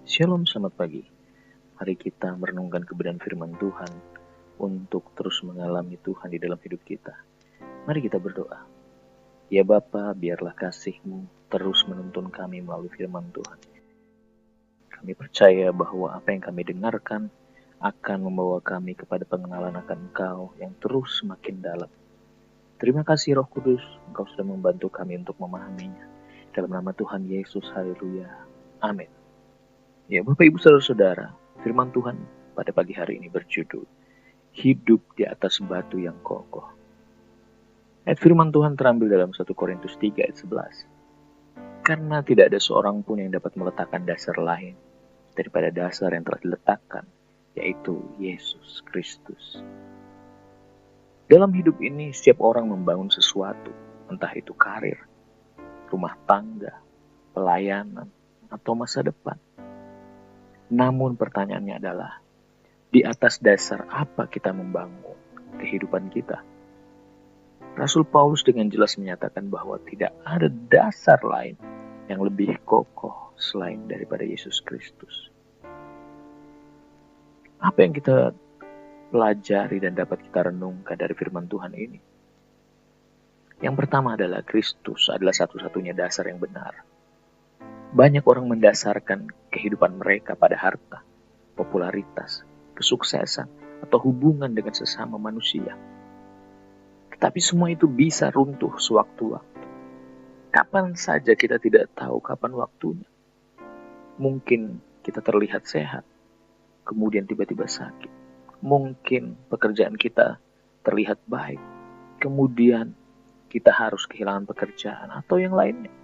Shalom, selamat pagi. Mari kita merenungkan kebenaran firman Tuhan untuk terus mengalami Tuhan di dalam hidup kita. Mari kita berdoa. Ya Bapa, biarlah kasih-Mu terus menuntun kami melalui firman Tuhan. Kami percaya bahwa apa yang kami dengarkan akan membawa kami kepada pengenalan akan Engkau yang terus semakin dalam. Terima kasih Roh Kudus, Engkau sudah membantu kami untuk memahaminya. Dalam nama Tuhan Yesus, haleluya. Amin. Ya Bapak Ibu Saudara-saudara, firman Tuhan pada pagi hari ini berjudul Hidup di atas batu yang kokoh. Ayat firman Tuhan terambil dalam 1 Korintus 3 ayat 11. Karena tidak ada seorang pun yang dapat meletakkan dasar lain daripada dasar yang telah diletakkan, yaitu Yesus Kristus. Dalam hidup ini setiap orang membangun sesuatu, entah itu karir, rumah tangga, pelayanan, atau masa depan. Namun pertanyaannya adalah, di atas dasar apa kita membangun kehidupan kita? Rasul Paulus dengan jelas menyatakan bahwa tidak ada dasar lain yang lebih kokoh selain daripada Yesus Kristus. Apa yang kita pelajari dan dapat kita renungkan dari firman Tuhan ini? Yang pertama adalah Kristus adalah satu-satunya dasar yang benar. Banyak orang mendasarkan kehidupan mereka pada harta, popularitas, kesuksesan, atau hubungan dengan sesama manusia. Tetapi semua itu bisa runtuh sewaktu-waktu. Kapan saja kita tidak tahu kapan waktunya. Mungkin kita terlihat sehat, kemudian tiba-tiba sakit. Mungkin pekerjaan kita terlihat baik, kemudian kita harus kehilangan pekerjaan atau yang lainnya.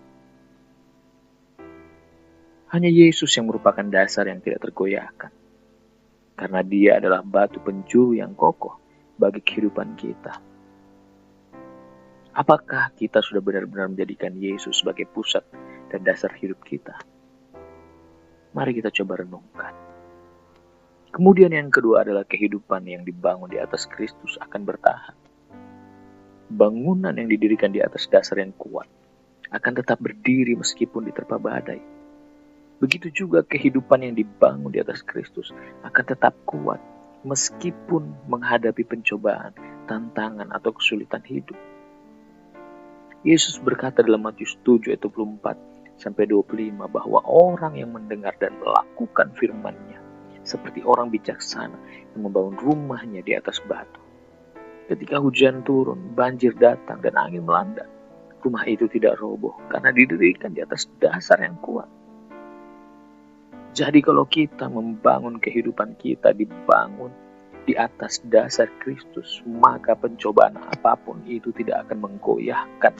Hanya Yesus yang merupakan dasar yang tidak tergoyahkan. Karena Dia adalah batu penjuru yang kokoh bagi kehidupan kita. Apakah kita sudah benar-benar menjadikan Yesus sebagai pusat dan dasar hidup kita? Mari kita coba renungkan. Kemudian yang kedua adalah kehidupan yang dibangun di atas Kristus akan bertahan. Bangunan yang didirikan di atas dasar yang kuat akan tetap berdiri meskipun diterpa badai. Begitu juga kehidupan yang dibangun di atas Kristus akan tetap kuat meskipun menghadapi pencobaan, tantangan, atau kesulitan hidup. Yesus berkata dalam Matius 7 ayat 24-25 bahwa orang yang mendengar dan melakukan firman-Nya seperti orang bijaksana yang membangun rumahnya di atas batu. Ketika hujan turun, banjir datang, dan angin melanda, rumah itu tidak roboh karena didirikan di atas dasar yang kuat. Jadi kalau kita membangun kehidupan kita dibangun di atas dasar Kristus, maka pencobaan apapun itu tidak akan menggoyahkan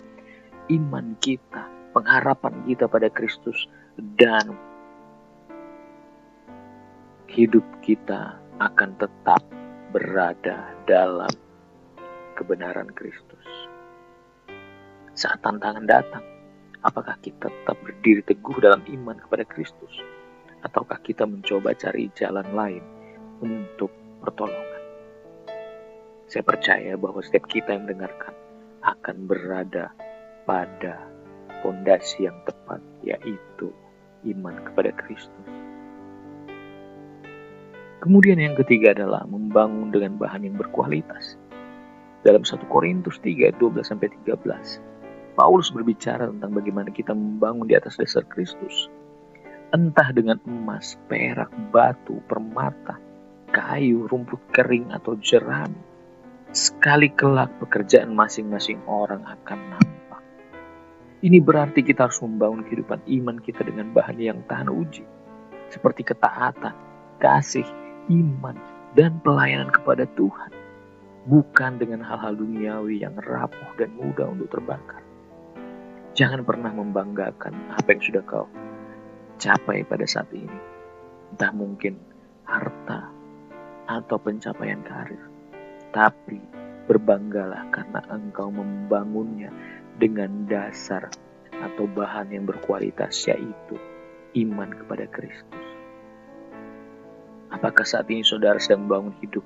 iman kita, pengharapan kita pada Kristus, dan hidup kita akan tetap berada dalam kebenaran Kristus. Saat tantangan datang, apakah kita tetap berdiri teguh dalam iman kepada Kristus? Ataukah kita mencoba cari jalan lain untuk pertolongan? Saya percaya bahwa setiap kita yang mendengarkan akan berada pada fondasi yang tepat, yaitu iman kepada Kristus. Kemudian yang ketiga adalah membangun dengan bahan yang berkualitas. Dalam 1 Korintus 3 ayat 12-13, Paulus berbicara tentang bagaimana kita membangun di atas dasar Kristus. Entah dengan emas, perak, batu, permata, kayu, rumput kering, atau jerami. Sekali kelak pekerjaan masing-masing orang akan nampak. Ini berarti kita harus membangun kehidupan iman kita dengan bahan yang tahan uji. Seperti ketaatan, kasih, iman, dan pelayanan kepada Tuhan. Bukan dengan hal-hal duniawi yang rapuh dan mudah untuk terbakar. Jangan pernah membanggakan apa yang sudah kau capai pada saat ini. Entah mungkin harta atau pencapaian karir. Tapi berbanggalah karena engkau membangunnya dengan dasar atau bahan yang berkualitas, yaitu iman kepada Kristus. Apakah saat ini saudara sedang membangun hidup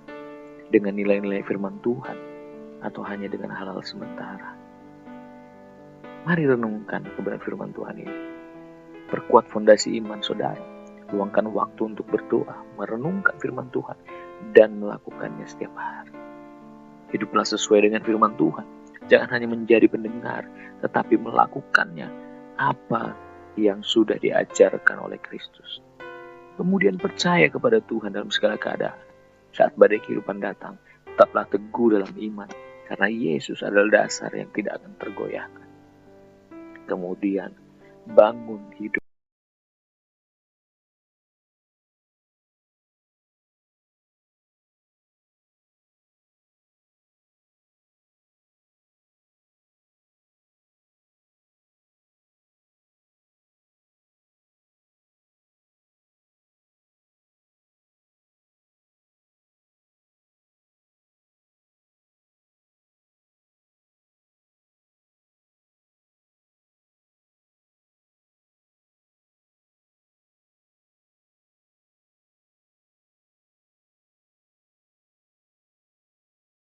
dengan nilai-nilai firman Tuhan atau hanya dengan hal-hal sementara? Mari renungkan kebenaran firman Tuhan ini. Perkuat fondasi iman saudara. Luangkan waktu untuk berdoa, merenungkan firman Tuhan, dan melakukannya setiap hari. Hiduplah sesuai dengan firman Tuhan. Jangan hanya menjadi pendengar, tetapi melakukannya apa yang sudah diajarkan oleh Kristus. Kemudian percaya kepada Tuhan dalam segala keadaan. Saat badai kehidupan datang, tetaplah teguh dalam iman, karena Yesus adalah dasar yang tidak akan tergoyahkan. Kemudian bangun hidup